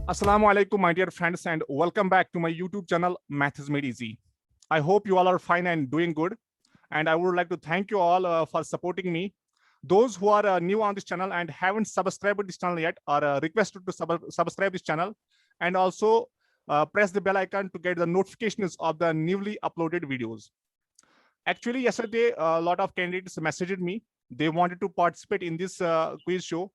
Assalamu alaikum, my dear friends, and welcome back to my YouTube channel, Math is Made Easy. I hope you all are fine and doing good. And I would like to thank you all for supporting me. Those who are new on this channel and haven't subscribed to this channel yet are requested to subscribe this channel and also press the bell icon to get the notifications of the newly uploaded videos. Actually, yesterday, a lot of candidates messaged me. They wanted to participate in this quiz show,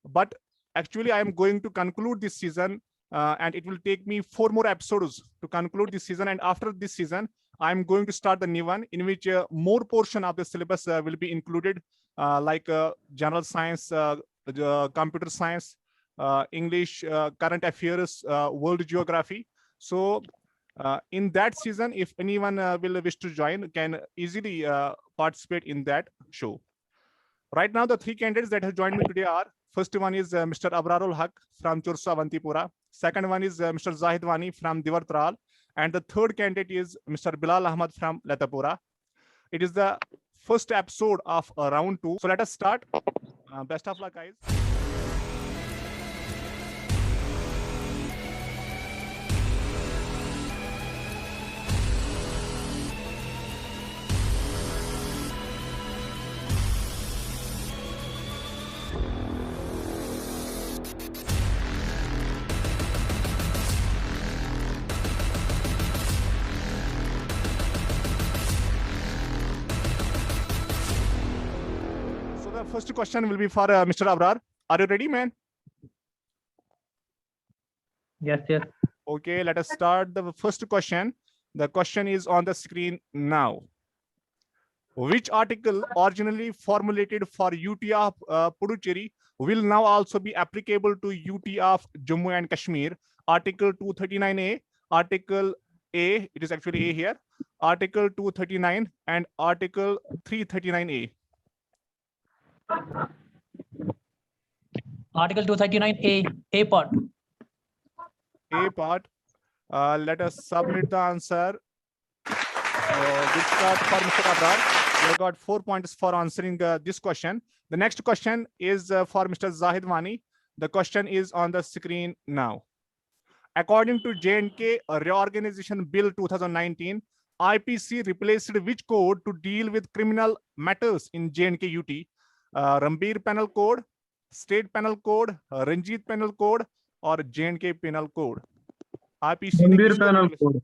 but actually, I am going to conclude this season and it will take me 4 more episodes to conclude this season. And after this season, I'm going to start the new one in which more portion of the syllabus will be included, like general science, computer science, English, current affairs, world geography. So in that season, if anyone will wish to join, can easily participate in that show. Right now, the 3 candidates that have joined me today are, first one is Mr. Abrarul Haq from Chursa Avantipura. Second one is Mr. Zahid Wani from Divartral. And the third candidate is Mr. Bilal Ahmad from Latapura. It is the first episode of round 2. So let us start. Best of luck, guys. First question will be for Mr. Abrar. Are you ready, man? Yes. Okay, let us start the first question. The question is on the screen now. Which article originally formulated for UT of Puducherry will now also be applicable to UT of Jammu and Kashmir? Article 239A, Article A, it is actually A here, Article 239 and Article 339A. Article 239A, A part. A part. Let us submit the answer. Good start for Mr. Abrar. You got 4 points for answering this question. The next question is for Mr. Zahid Wani. The question is on the screen now. According to J&K Reorganization Bill 2019, IPC replaced which code to deal with criminal matters in J&K UT? Rambir Penal Code, State Penal Code, Ranjit Penal Code, or J&K Penal Code? IPC Rambir Penal Code.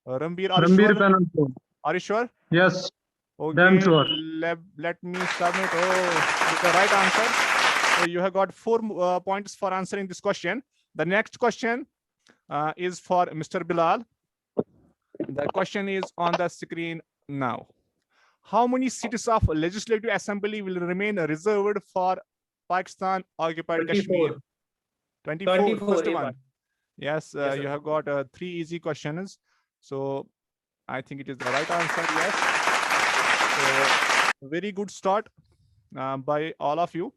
Rambir, Rambir Penal Code. Are you sure? Yes. Okay. Damn sure. Let me submit. Oh, with the right answer. So you have got 4 points for answering this question. The next question is for Mr. Bilal. The question is on the screen now. How many seats of Legislative Assembly will remain reserved for Pakistan occupied Kashmir? 24. First one. Yes, yes, you have got 3 easy questions. So I think it is the right answer. Yes. So very good start by all of you.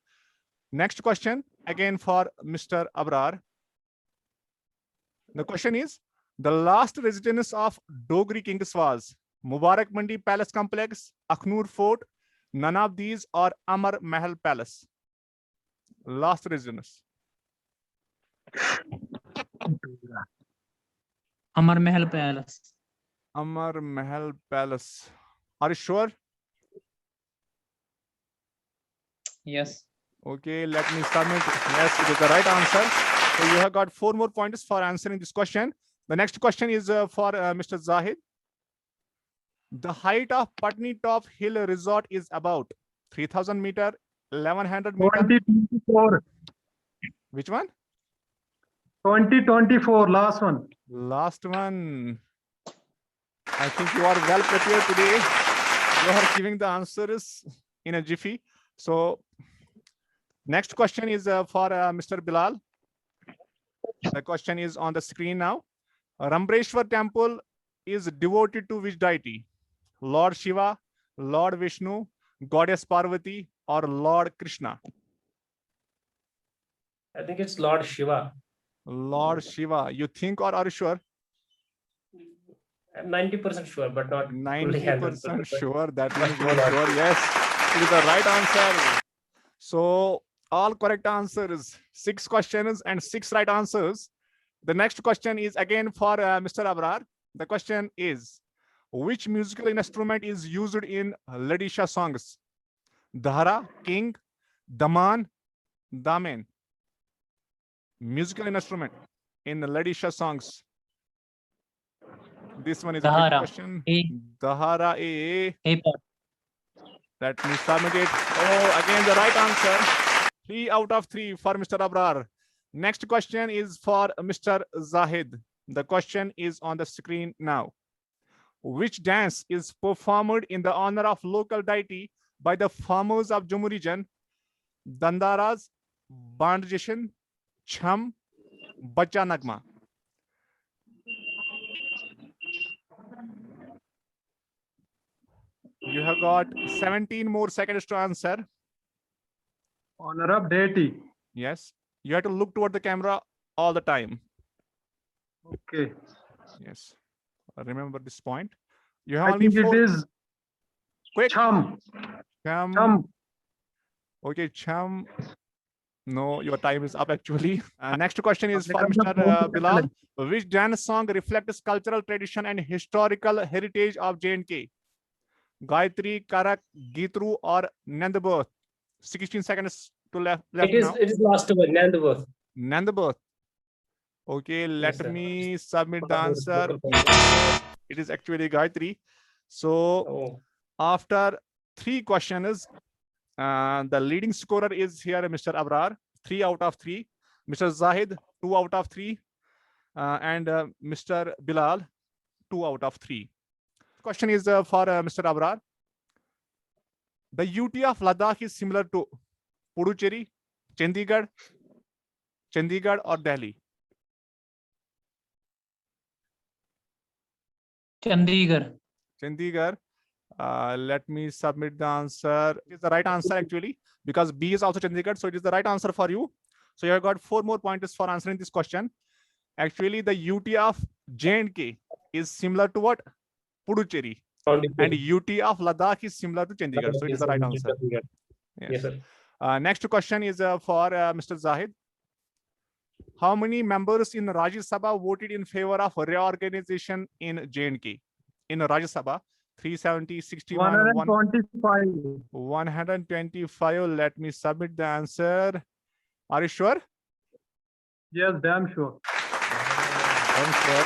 Next question again for Mr. Abrar. The question is, the last residence of Dogri kings was Mubarak Mandi Palace Complex, Akhnur Fort, none of these, or Amar Mahal Palace? Last residence. Amar Mahal Palace. Amar Mahal Palace. Are you sure? Yes. Okay, let me submit. Yes, it is the right answer. So you have got 4 more points for answering this question. The next question is for Mr. Zahid. The height of Patni Top Hill Resort is about 3,000 meter, 1,100 meter. 2024. Which one? 2024. Last one. Last one. I think you are well prepared today. You are giving the answers in a jiffy. So next question is for Mr. Bilal. The question is on the screen now. Rambreshwar temple is devoted to which deity? Lord Shiva, Lord Vishnu, Goddess Parvati, or Lord Krishna? I think it's Lord Shiva. Lord Shiva. You think, or are you sure? I'm 90% sure, but not 90% sure. That means you are sure. Yes, it is the right answer. So all correct answers, 6 questions and 6 right answers. The next question is again for Mr. Abrar. The question is, which musical instrument is used in Ladisha songs? Dhara, king, daman, damen. Musical instrument in Ladisha songs. This one is a tricky Dhara. question. A. Dhara, A. A part. Let me submit it. Oh, again the right answer. 3 out of 3 for Mr. Abrar. Next question is for Mr. Zahid. The question is on the screen now. Which dance is performed in the honor of local deity by the farmers of Jammu region? Dandaras, Bandjishan, Chham, Bacha Nagma. You have got 17 more seconds to answer. Honor of deity. Yes. You have to look toward the camera all the time. Okay. Yes. Remember this point. You have I only think 4. it is Quick. Cham. Chham. Cham. Okay, Chham. No, your time is up actually. Next question is for Because of Mr. the Bilal. Which dance song reflects cultural tradition and historical heritage of J&K? Gayatri, Karak, Gitru, or Nandabath? 16 seconds to left now. It is last one, Nandabath. Nandabath. Okay, let sir. me submit the Local answer. person. It is actually Gayatri. So Oh, after 3 questions, the leading scorer is here, Mr. Abrar, 3 out of 3. Mr. Zahid, 2 out of 3. And Mr. Bilal, 2 out of 3. Question is for Mr. Abrar. The UT of Ladakh is similar to Puducherry, Chandigarh, or Delhi? Chandigarh. Chandigarh. Let me submit the answer. It's the right answer actually, because B is also Chandigarh, so it is the right answer for you. So you have got 4 more pointers for answering this question. Actually, the UT of J&K is similar to what? Puducherry. And UT of Ladakh is similar to Chandigarh, so it is the right answer. Yes, sir. Next question is for Mr. Zahid. How many members in Rajya Sabha voted in favor of reorganization in J&K? In Rajya Sabha, 370, 61, 125. 125. Let me submit the answer. Are you sure? Yes, damn sure. I'm sure.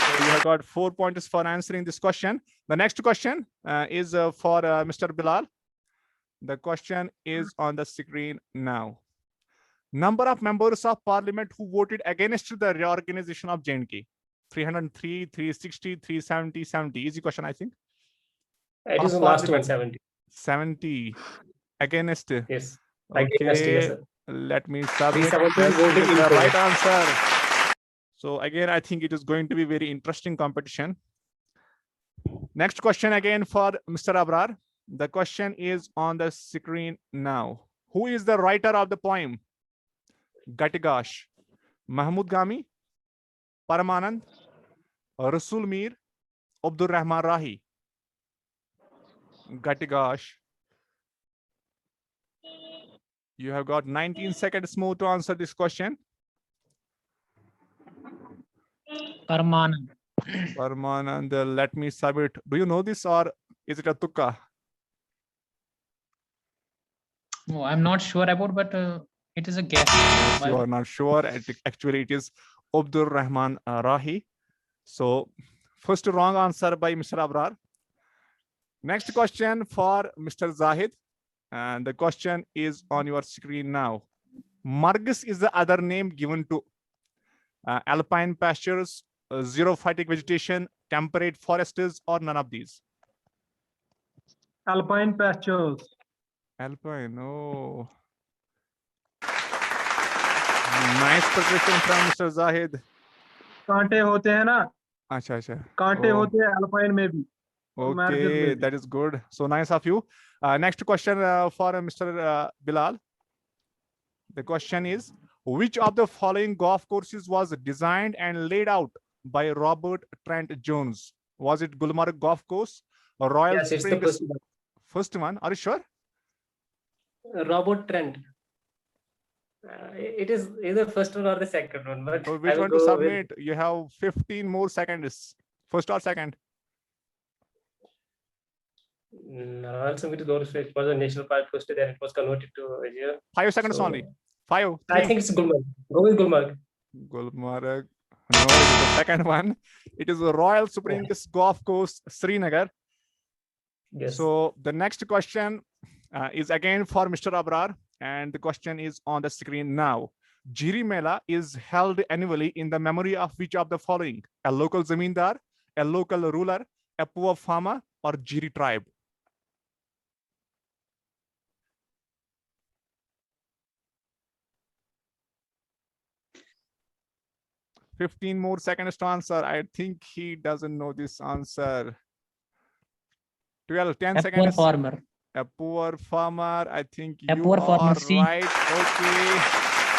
So you have got 4 pointers for answering this question. The next question is for Mr. Bilal. The question is on the screen now. Number of members of parliament who voted against the reorganization of J&K? 303, 360, 370, 70. Easy question, I think. It is the last one, 70. 70 against. Yes. Okay. Yes, sir. Let me submit. 370 Yes, voted it is in the favor. right answer. So again, I think it is going to be very interesting competition. Next question again for Mr. Abrar. The question is on the screen now. Who is the writer of the poem Gatigash? Mahmud Gami, Paramanand, Rasul Mir, Abdur Rahman Rahi? Gatigash. You have got 19 seconds more to answer this question. Parmanand. Paramanand, let me submit. Do you know this or is it a tukka? Oh, I'm not sure about, but it is a guess. You are not sure. Actually, it is Abdur Rahman Rahi. So, first wrong answer by Mr. Abrar. Next question for Mr. Zahid. And the question is on your screen now. Margus is the other name given to alpine pastures, xerophytic vegetation, temperate forests, or none of these? Alpine pastures. Alpine, oh. Nice preparation from Mr. Zahid. कांटे होते हैं ना अच्छा अच्छा कांटे Oh. होते हैं alpine में भी Okay, that is good. So nice of you. Next question for Mr. Bilal. The question is, which of the following golf courses was designed and laid out by Robert Trent Jones? Was it Gulmarg Golf Course, Royal Yes, it's the Springs? first one. First one. Are you sure? Robert Trent. It is either first one or the second one, but So I which will one to go with submit? You have 15 more seconds. First or second? I'll submit those. It was a national park first, then it was converted to a year. 5 seconds So, only. 5, I 3. think it's Gulmarg. Go with Gulmarg. Gulmarg. No, it is the second one. It is the Royal Springs Golf Course, Srinagar. Yes. So the next question is again for Mr. Abrar, and the question is on the screen now. Jiri Mela is held annually in the memory of which of the following? A local zamindar, a local ruler, a poor farmer, or Jiri tribe? "15 more seconds to answer." I think he doesn't know this answer. 12, 10 A poor seconds. farmer. A poor farmer. I think A you poor are farmer, C. right. Okay.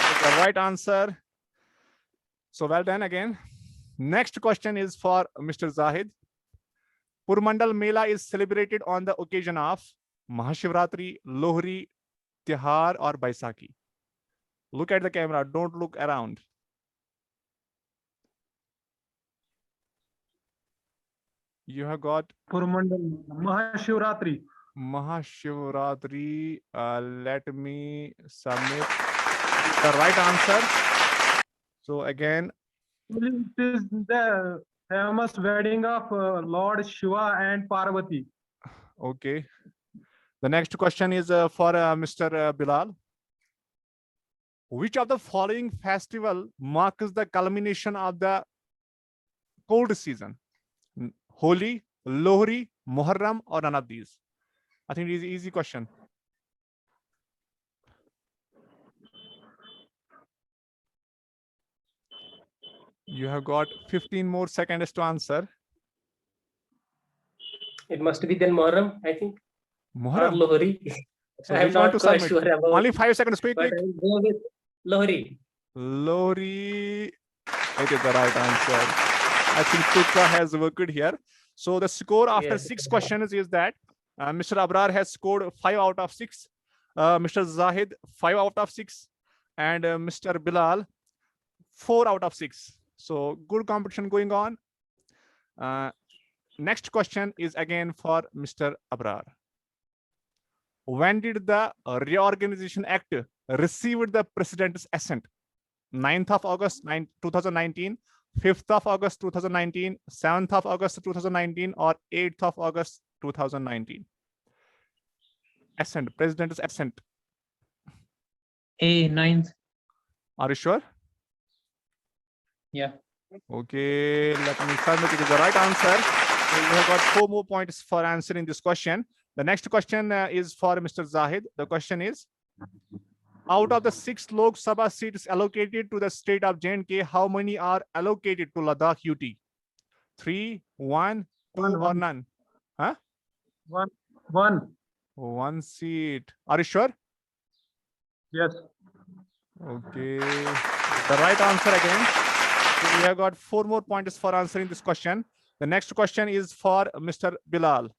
It's the right answer. So well done again. Next question is for Mr. Zahid. Purmandal Mela is celebrated on the occasion of Mahashivratri, Lohri, Tihar, or Baisakhi. Look at the camera. Don't look around. You have got Purmandal, Mahashivratri. Mahashivratri. Let me submit the right answer. So again, It is the famous wedding of Lord Shiva and Parvati. okay. The next question is for Mr. Bilal. Which of the following festival marks the culmination of the cold season? Holi, Lohri, Muharram, or none of these? I think it is an easy question. You have got 15 more seconds to answer. It must be then Muharram, I think. Or Muharram. Lohri. So I'm which one not to quite submit? sure about Only it, 5 seconds. Quick, but quick. I will go with Lohri. Lohri. It is the right answer. I think Tukka has worked here. So the score after Yes. 6 questions is that Mr. Abrar has scored 5 out of 6. Mr. Zahid 5 out of 6, and Mr. Bilal 4 out of 6. So good competition going on. Next question is again for Mr. Abrar. When did the Reorganization Act receive the President's assent? 9th of August 2019, 5th of August 2019, 7th of August 2019, or 8th of August 2019? Assent, President's assent. A, 9th. Are you sure? Yeah. Okay, let me submit. It is the right answer. So you have got 4 more points for answering this question. The next question is for Mr. Zahid. The question is, out of the 6 Lok Sabha seats allocated to the state of J&K, how many are allocated to Ladakh UT? 3, 1, 2, One, or one. none? One. 1 seat. Are you sure? Yes. Okay. The right answer again. So we have got 4 more points for answering this question. The next question is for Mr. Bilal.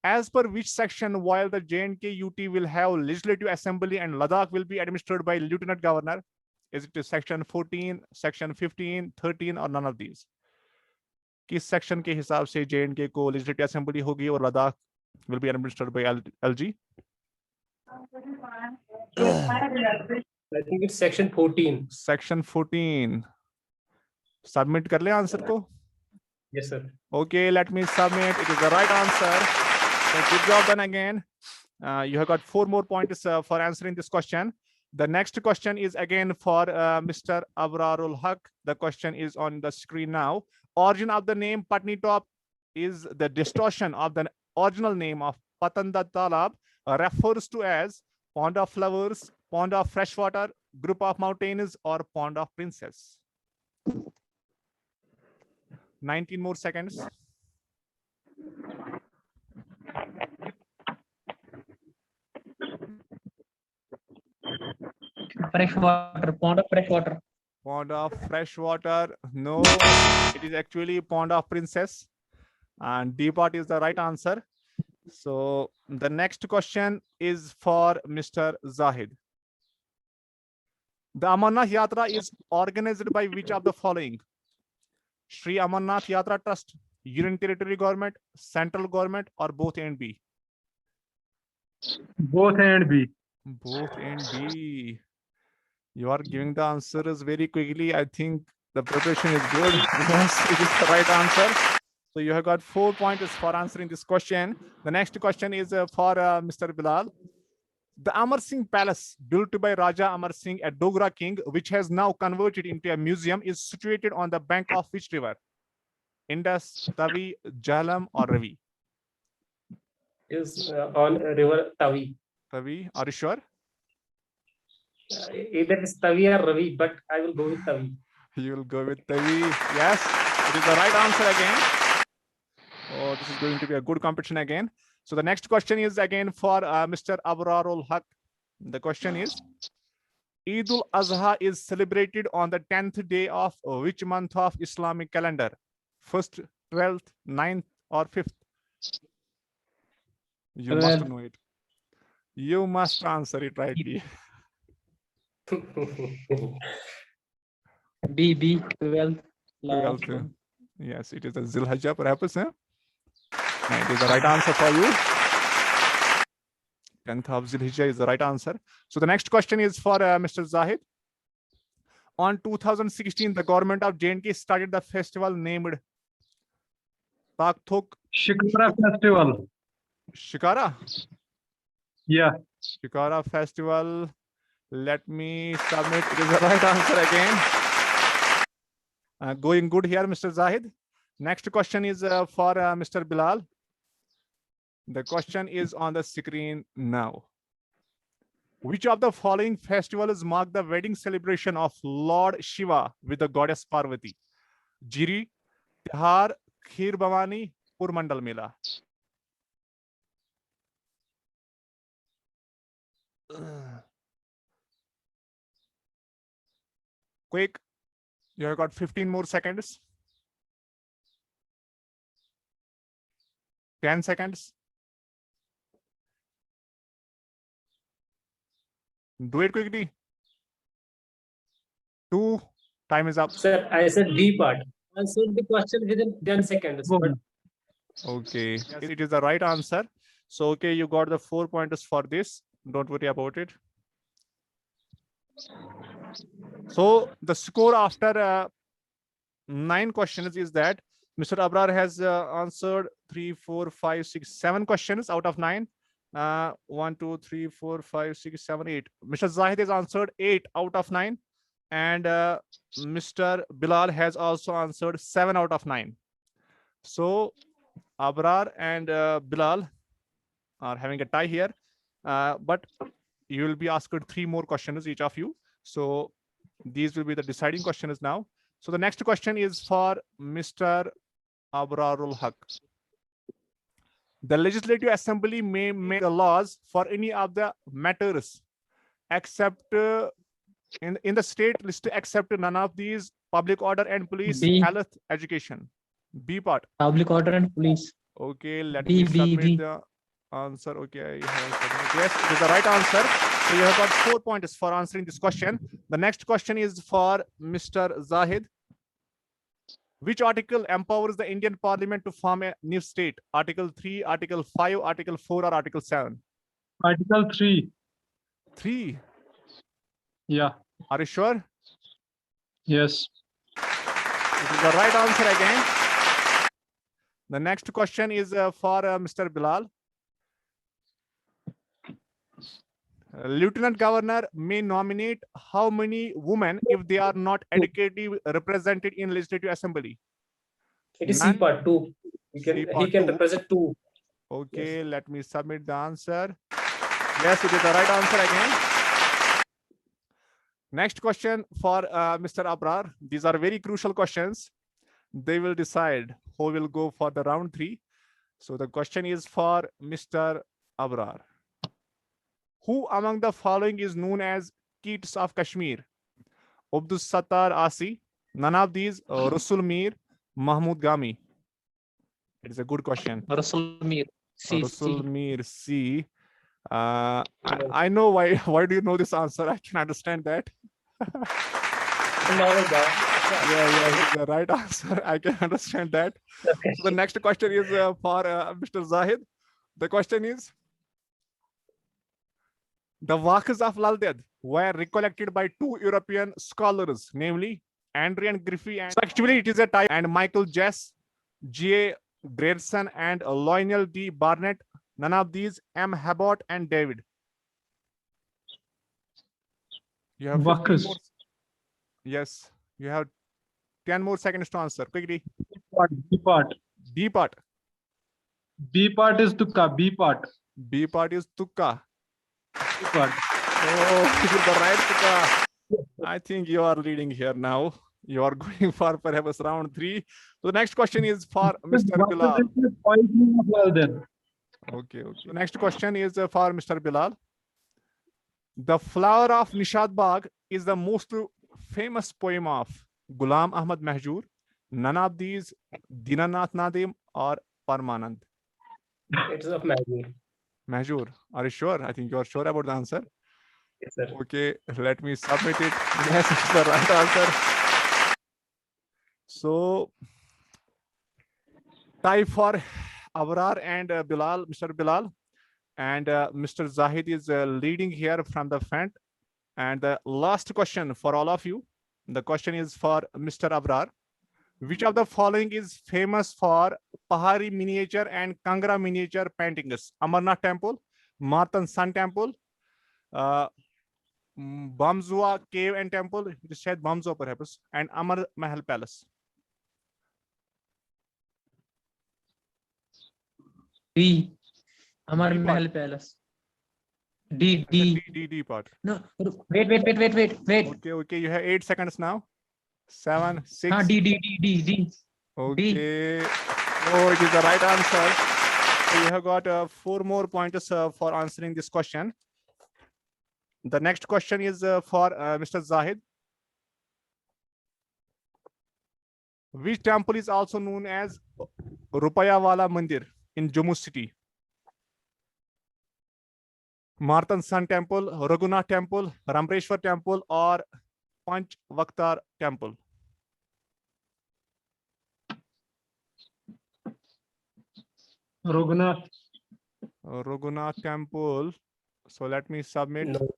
As per which section, while the J&K UT will have legislative assembly and Ladakh will be administered by lieutenant governor? Is it section 14, section 15, 13, or none of these? किस section के हिसाब से J&K को legislative assembly होगी और Ladakh will be administered by LG? I think it's section 14. Section 14. Submit कर ले answer को? Yes, sir. Okay, let me submit. It is the right answer. So good job done again. You have got 4 more points for answering this question. The next question is again for Mr. Abrarul Haq. The question is on the screen now. Origin of the name Patnitop is the distortion of the original name of Patanda Talab, refers to as pond of flowers, pond of freshwater, group of mountains, or pond of princess. 19 more seconds. Freshwater, pond of freshwater. Pond of freshwater. No, it is actually pond of princess. And D part is the right answer. So the next question is for Mr. Zahid. The Amarnath Yatra is organized by which of the following? Sri Amarnath Yatra Trust, Union Territory Government, Central Government, or both A and B? Both A and B. Both A and B. You are giving the answers very quickly. I think the preparation is good. Yes, it is the right answer. So you have got 4 points for answering this question. The next question is for Mr. Bilal. The Amar Singh Palace, built by Raja Amar Singh at Dogra King, which has now converted into a museum, is situated on the bank of which river? Indus, Tavi, Jhelum, or Ravi? Is on river Tavi. Ravi, are you sure? Either it's Tavi or Ravi, but I will go with Tavi. You will go with Tavi. Yes, it is the right answer again. Oh, this is going to be a good competition again. So the next question is again for Mr. Abrarul Haq. The question is, Eid al-Azha is celebrated on the 10th day of which month of Islamic calendar? 1st, 12th, 9th, or 5th? You must 12th. know it. You must answer it rightly. B 12. 12th. Yes, it is a Zilhajjah perhaps. And it is the right answer for you. 10th of Zilhijjah is the right answer. So the next question is for Mr. Zahid. On 2016, the government of J&K started the festival named Takthok Shikara Festival. Shikara. Yeah. Shikara Festival. Let me submit. It is the right answer again. Going good here, Mr. Zahid. Next question is for Mr. Bilal. The question is on the screen now. Which of the following festivals mark the wedding celebration of Lord Shiva with the goddess Parvati? Jiri, Tihar, Kheer Bhavani, Purmandal Mela. Quick, you have got 15 more seconds. 10 seconds. Do it quickly. 2, time is up. Sir, I said B part. I said the question within 10 seconds. But Okay, it is the right answer. So, okay, you got the 4 pointers for this. Don't worry about it. So the score after 9 questions is that Mr. Abrar has answered 3, 4, 5, 6, 7 questions out of 9. 1, 2, 3, 4, 5, 6, 7, 8. Mr. Zahid has answered 8 out of 9. And Mr. Bilal has also answered 7 out of 9. So Abrar and Bilal are having a tie here. But you will be asked 3 more questions, each of you. So these will be the deciding questions now. So the next question is for Mr. Abrarul Haq. The Legislative Assembly may make the laws for any of the matters except in the state list, except none of these: public order and police, B. health, education. B part. Public order and police. Okay, let B, me B, submit B. the answer. Okay, I have submitted. Yes, it is the right answer. So you have got 4 points for answering this question. The next question is for Mr. Zahid. Which article empowers the Indian Parliament to form a new state? Article 3, Article 5, Article 4, or Article 7? Article 3. 3. Yeah. Are you sure? Yes. It is the right answer again. The next question is for Mr. Bilal. Lieutenant Governor may nominate how many women if they are not adequately represented in Legislative Assembly? it is C None. part 2. C He part can 2. represent 2. Okay, let me submit the answer. Yes, it is the right answer again. Next question for Mr. Abrar. These are very crucial questions. They will decide who will go for the round 3. So the question is for Mr. Abrar. Who among the following is known as Keats of Kashmir? Abdul Sattar Asi, none of these, Rasul Mir, Mahmud Gami. It is a good question. Rasul Mir. C. Rasul Mir, C. I know why. Why do you know this answer? I can understand that. Yeah, the right answer. I can understand that. Okay. So the next question is for Mr. Zahid. The question is, the Waqas of Lalded were recollected by two European scholars, namely Adrian Griffey and so actually it is a type and Michael Jess, G.A. Grierson and Lionel D. Barnett. None of these, M. Habot and David. You have 15 Waqas. more. Yes, you have 10 more seconds to answer. Quickly. B part. B part. B part is Tukka. B part. B part is Tukka. B part. Oh, this is the right Tukka. I think you are leading here now. You are going for perhaps round 3. So the next question is for Mr. Bilal. Waqas is the poison of Lalded. Okay. The next question is for Mr. Bilal. The Flower of Nishad Bagh is the most famous poem of Ghulam Ahmad Mahjoor. None of these, Dinanath Nadim or Parmanand. It is of Mahjoor. Mahjoor, are you sure? I think you are sure about the answer. Yes, sir. Okay, let me submit it. Yes, it's the right answer. So, tie for Abrar and Bilal, Mr. Bilal. And Mr. Zahid is leading here from the front. And the last question for all of you. The question is for Mr. Abrar. Which of the following is famous for Pahari miniature and Kangra miniature paintings? Amarnath Temple, Marthan Sun Temple, Bamzua Cave and Temple, just said Bamzua perhaps, and Amar Mahal Palace. D. Amar D part. Mahal Palace. D. D part. No, wait. Okay, you have 8 seconds now. 7, 6. D. Okay. Oh, it is the right answer. So you have got 4 more pointers for answering this question. The next question is for Mr. Zahid. Which temple is also known as Rupayawala Mandir in Jammu city? Marthan Sun Temple, Raghunath Temple, Ramreshwar Temple, or Panch Vaktar Temple? Raghunath. Raghunath Temple. So let me submit. No.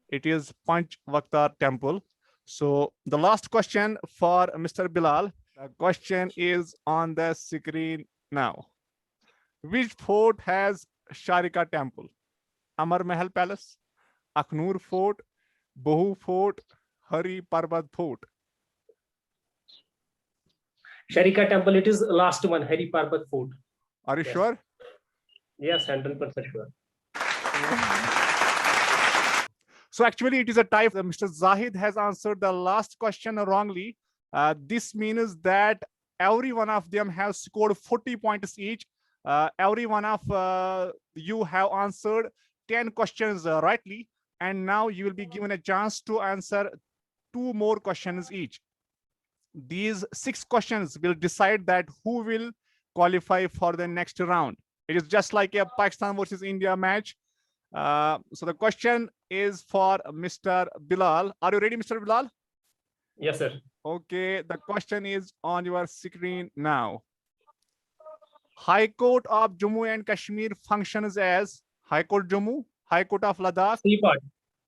It is Panch Vaktar Temple. So the last question for Mr. Bilal. The question is on the screen now. Which fort has Sharika Temple? Amar Mahal Palace, Akhnur Fort, Bohu Fort, Hari Parbat Fort. Sharika Temple, it is last one, Hari Parbat Fort. Are you Yes. sure? Yes, 100% sure. So actually it is a tie. Mr. Zahid has answered the last question wrongly. This means that every one of them has scored 40 points each. Every one of you have answered 10 questions rightly. And now you will be given a chance to answer 2 more questions each. These 6 questions will decide that who will qualify for the next round. It is just like a Pakistan versus India match. So the question is for Mr. Bilal. Are you ready, Mr. Bilal? Yes, sir. Okay, the question is on your screen now. High Court of Jammu and Kashmir functions as High Court Jammu, High Court of Ladakh. C part.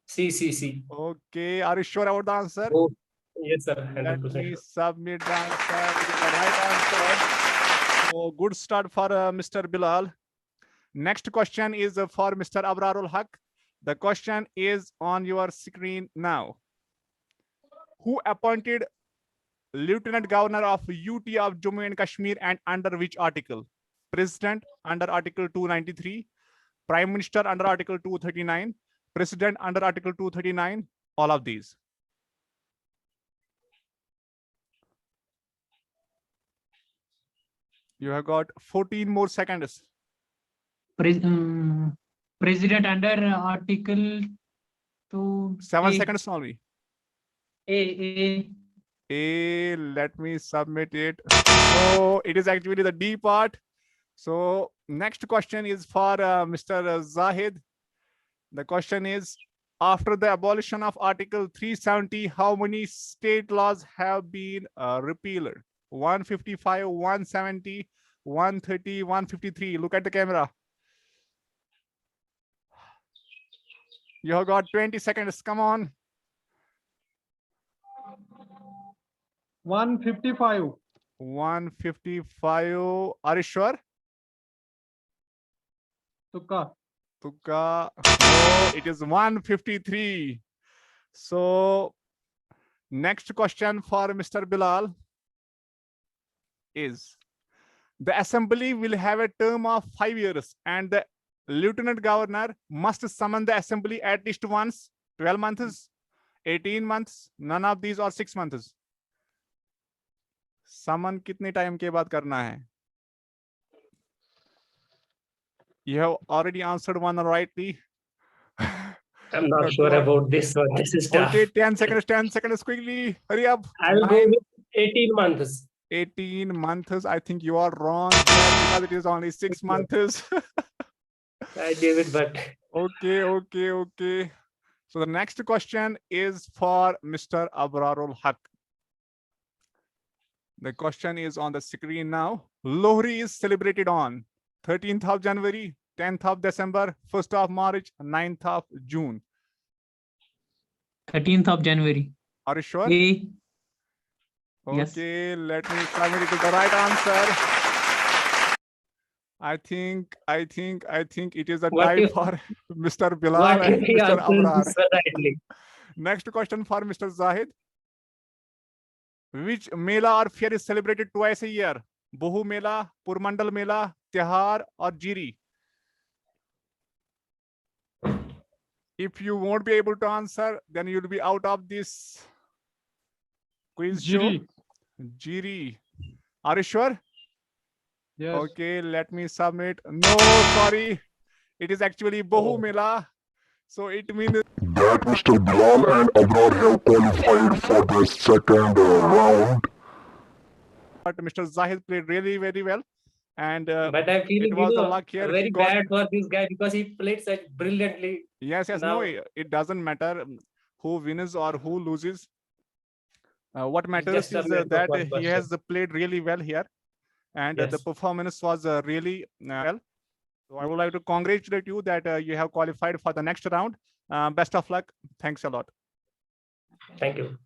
C. Okay, are you sure about the answer? Oh, yes, sir. Let 100% me sure. submit the answer. It is the right answer. So good start for Mr. Bilal. Next question is for Mr. Abrarul Haq. The question is on your screen now. Who appointed Lieutenant Governor of UT of Jammu and Kashmir and under which article? President under Article 293, Prime Minister under Article 239, President under Article 239, all of these. You have got 14 more seconds. President under Article 2. 7 seconds only. A. Let me submit it. So it is actually the D part. So next question is for Mr. Zahid. The question is, After the abolition of Article 370, how many state laws have been repealed? 155, 170, 130, 153. Look at the camera. You have got 20 seconds. Come on. 155. 155. Are you sure? Tukka. Tukka. No, it is 153. So, next question for Mr. Bilal is, the assembly will have a term of 5 years and the lieutenant governor must summon the assembly at least once. 12 months, 18 months, none of these, or 6 months. Summon कितने time के बाद करना है? You have already answered one rightly. I'm not sure about this one. This is tough. Okay, 10 seconds, 10 seconds, quickly. Hurry up. I will go with 18 months. 18 months. I think you are wrong because it is only 6 months. I gave it, but Okay. So the next question is for Mr. Abrarul Haq. The question is on the screen now. Lohri is celebrated on 13th of January, 10th of December, 1st of March, 9th of June. 13th of January. Are you sure? A. Yes. Okay, let me submit it to the right answer. I think it is a What tie you- for Mr. Bilal what and if he Mr. answers Abrar. this one rightly? Next question for Mr. Zahid. Which Mela or fair is celebrated twice a year? Bohu Mela, Purmandal Mela, Tihar, or Jiri? If you won't be able to answer, then you'll be out of this quiz show. Jiri. Jiri. Are you sure? Yes. Okay, let me submit. No, sorry. It is actually Bohu Oh. Mela. So it means that Mr. Bilal and Abrar have qualified for the second round. that Mr. Zahid played really very well. And But I'm feeling was the luck here. He very got- bad for this guy because he played such brilliantly. yes, no, Now- it doesn't matter who wins or who loses. What matters just a is matter of that one he person. has played really well here. And the Yes. performance was really well. So I would like to congratulate you that you have qualified for the next round. Best of luck. Thanks a lot. Thank you.